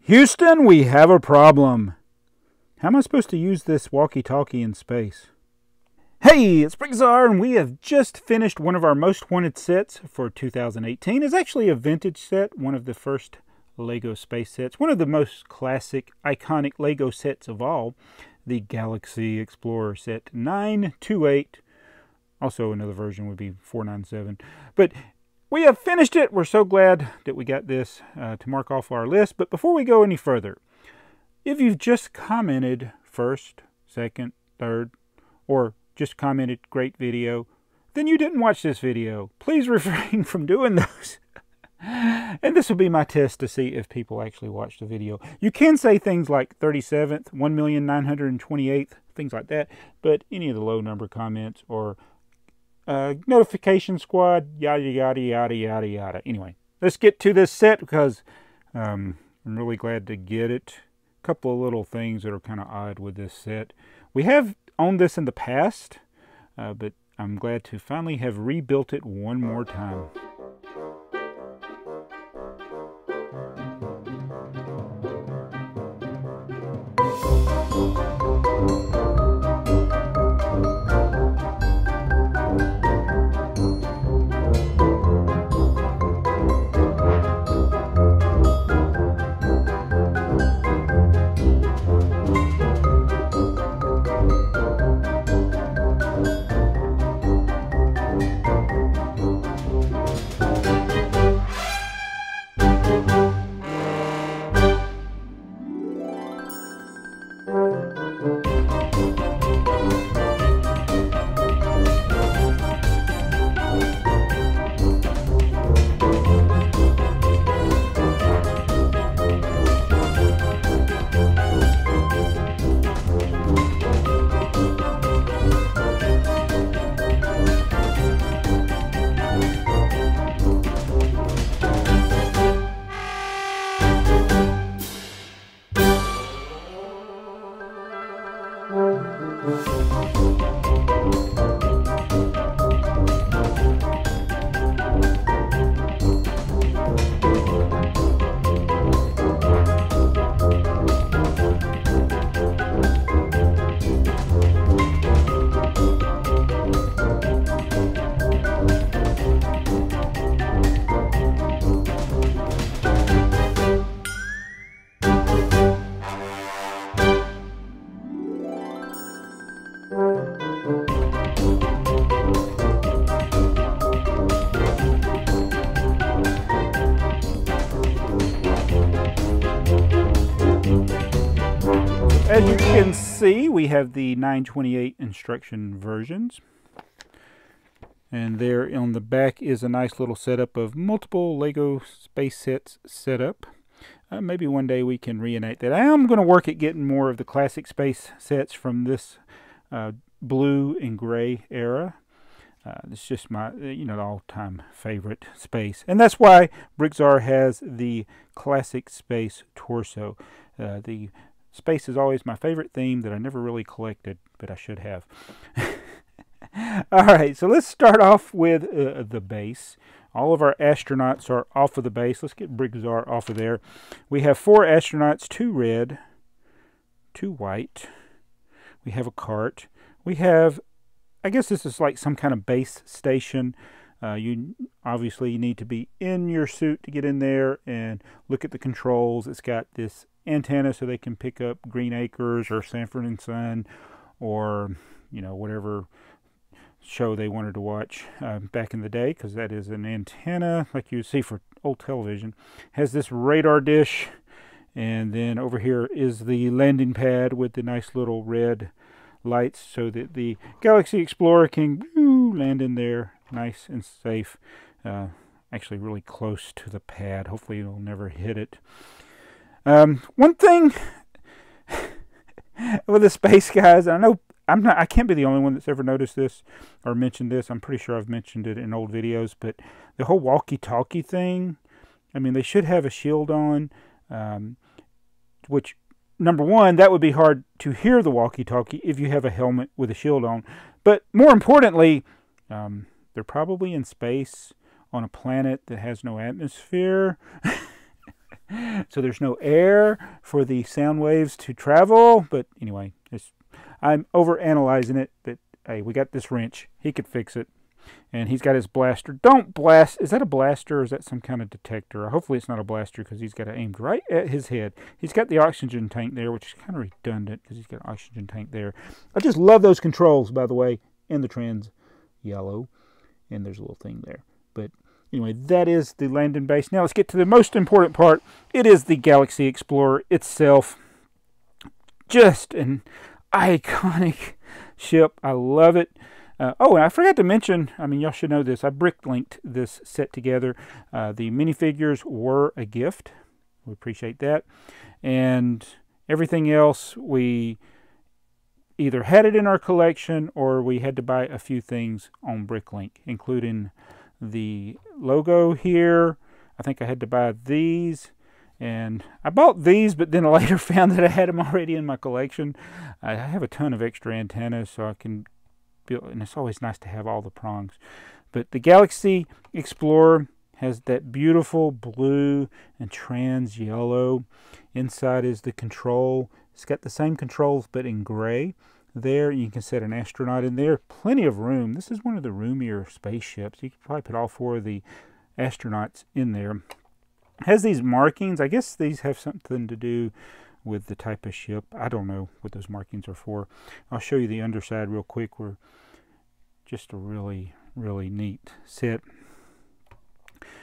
Houston, we have a problem. How am I supposed to use this walkie-talkie in space? Hey, it's BrickTsar, and we have just finished one of our most wanted sets for 2018. It's actually a vintage set, one of the first Lego space sets, one of the most classic, iconic Lego sets of all, the Galaxy Explorer set 928. Also, another version would be 497. But we have finished it. We're so glad that we got this to mark off our list. But before we go any further, if you've just commented first, second, third, or just commented great video, then you didn't watch this video. Please refrain from doing those. And this will be my test to see if people actually watch the video. You can say things like 37th, 1,928th, things like that. But any of the low number comments or notification squad, yada, yada, yada, yada, yada. Anyway, let's get to this set because I'm really glad to get it. A couple of little things that are kind of odd with this set. We have owned this in the past, but I'm glad to finally have rebuilt it one more time. As you can see, we have the 928 instruction versions. And there on the back is a nice little setup of multiple Lego space sets set up. Maybe one day we can reenact that. I am going to work at getting more of the classic space sets from this blue and gray era. It's just my, all-time favorite space. And that's why BrickTsar has the classic space torso. The space is always my favorite theme that I never really collected, but I should have. Alright, so let's start off with the base. All of our astronauts are off of the base. Let's get BrickTsar off of there. We have 4 astronauts, 2 red, 2 white. We have a cart. We have, I guess this is like some kind of base station. You obviously need to be in your suit to get in there and look at the controls. It's got this antenna so they can pick up Green Acres or Sanford and Son or whatever show they wanted to watch back in the day, because that is an antenna like you see for old television. Has this radar dish, and then over here is the landing pad with the nice little red lights so that the Galaxy Explorer can land in there nice and safe. Actually really close to the pad. Hopefully it'll never hit it. One thing with the space guys, I know I can't be the only one that's ever noticed this or mentioned this. I'm pretty sure I've mentioned it in old videos, but the whole walkie-talkie thing, I mean, they should have a shield on, which, number one, that would be hard to hear the walkie-talkie if you have a helmet with a shield on. But more importantly, they're probably in space on a planet that has no atmosphere. So there's no air for the sound waves to travel. But anyway, I'm overanalyzing it. But hey, we got this wrench. He could fix it. And he's got his blaster. Don't blast. Is that a blaster or is that some kind of detector? Hopefully it's not a blaster because he's got it aimed right at his head. He's got the oxygen tank there, which is kind of redundant because he's got an oxygen tank there. I just love those controls, by the way, in the trans yellow. And there's a little thing there. But anyway, that is the landing base. Now let's get to the most important part. It is the Galaxy Explorer itself. Just an iconic ship. I love it. Oh, and I forgot to mention, I mean, y'all should know this. I bricklinked this set together. The minifigures were a gift. We appreciate that. And everything else, we either had it in our collection or we had to buy a few things on Bricklink, including the logo here. I think I had to buy these. And I bought these, but then I later found that I had them already in my collection. I have a ton of extra antennas, so I can build, and it's always nice to have all the prongs. But the Galaxy Explorer has that beautiful blue and trans yellow. Inside is the control. It's got the same controls, but in gray. There, you can set an astronaut in there. Plenty of room. This is one of the roomier spaceships. You could probably put all 4 of the astronauts in there. It has these markings. I guess these have something to do with the type of ship. I don't know what those markings are for. I'll show you the underside real quick. We're just a really, really neat set.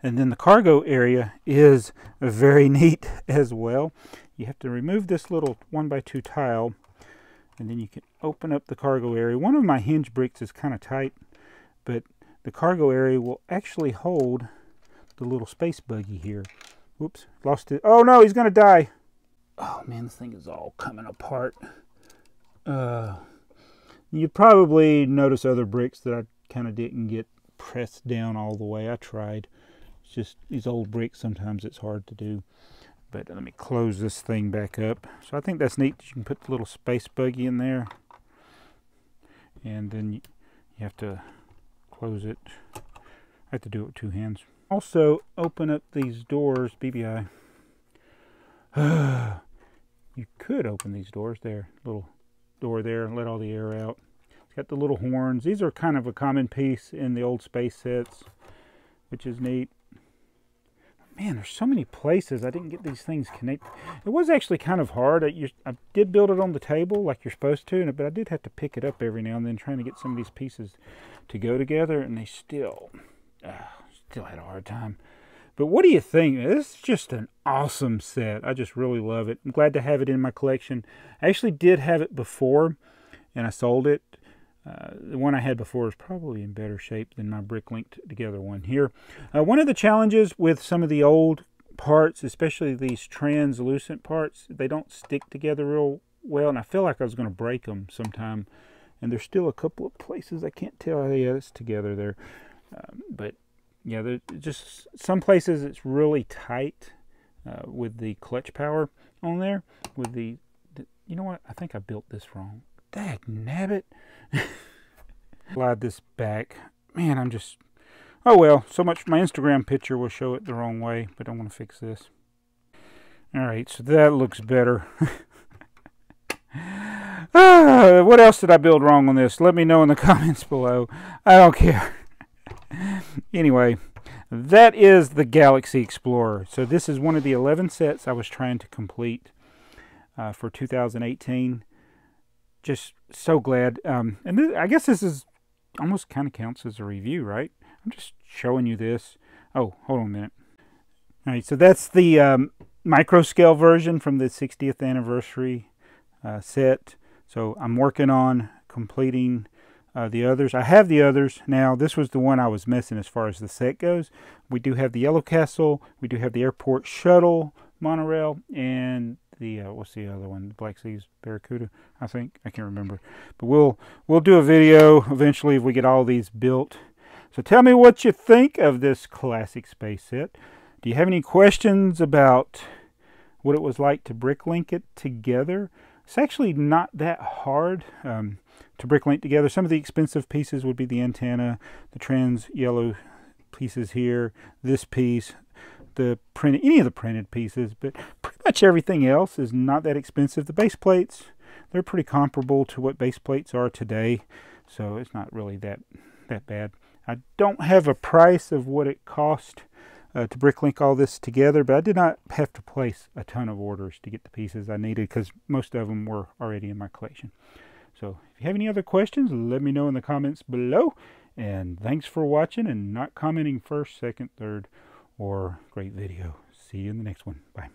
And then the cargo area is very neat as well. You have to remove this little 1x2 tile, and then you can open up the cargo area. One of my hinge bricks is kind of tight, but the cargo area will actually hold the little space buggy here. Whoops, lost it. Oh no, he's gonna die. Oh man, this thing is all coming apart. You probably notice other bricks that I kind of didn't get pressed down all the way. I tried. It's just these old bricks, sometimes it's hard to do. But let me close this thing back up. So I think that's neat. You can put the little space buggy in there. And then you have to close it. I have to do it with 2 hands. Also, open up these doors, BBI. You could open these doors there, little door there, and let all the air out. It's got the little horns. These are kind of a common piece in the old space sets, which is neat. Man, there's so many places I didn't get these things connected. It was actually kind of hard. I did build it on the table like you're supposed to, but I did have to pick it up every now and then trying to get some of these pieces to go together, and they still had a hard time. But what do you think? This is just an awesome set. I just really love it. I'm glad to have it in my collection. I actually did have it before, and I sold it. The one I had before is probably in better shape than my Bricklink together one here. One of the challenges with some of the old parts, especially these translucent parts, they don't stick together real well, and I feel like I was going to break them sometime. And there's still a couple of places I can't tell how it's together there. But yeah, there's just some places it's really tight with the clutch power on there. With the you know what? I think I built this wrong. Dagnabbit. Slide this back. Man, I'm just... Oh well, so much my Instagram picture will show it the wrong way, but I want to fix this. Alright, so that looks better. What else did I build wrong on this? Let me know in the comments below. I don't care. Anyway, that is the Galaxy Explorer. So this is one of the 11 sets I was trying to complete for 2018. Just so glad. And this, I guess this is almost kind of counts as a review, right? I'm just showing you this. Oh, hold on a minute. All right, so that's the micro scale version from the 60th anniversary set. So I'm working on completing the others. I have the others now. This was the one I was missing as far as the set goes. We do have the Yellow Castle. We do have the airport shuttle monorail, and the what's the other one? The Black Seas Barracuda, I think. I can't remember. But we'll do a video eventually if we get all these built. So tell me what you think of this classic space set. Do you have any questions about what it was like to bricklink it together? It's actually not that hard to bricklink together. Some of the expensive pieces would be the antenna, the trans yellow pieces here, this piece. any of the printed pieces, but pretty much everything else is not that expensive. The base plates, they're pretty comparable to what base plates are today, so it's not really that bad. I don't have a price of what it cost to Bricklink all this together, but I did not have to place a ton of orders to get the pieces I needed because most of them were already in my collection. So if you have any other questions, let me know in the comments below. And thanks for watching and not commenting first, second, third, or great video. See you in the next one. Bye.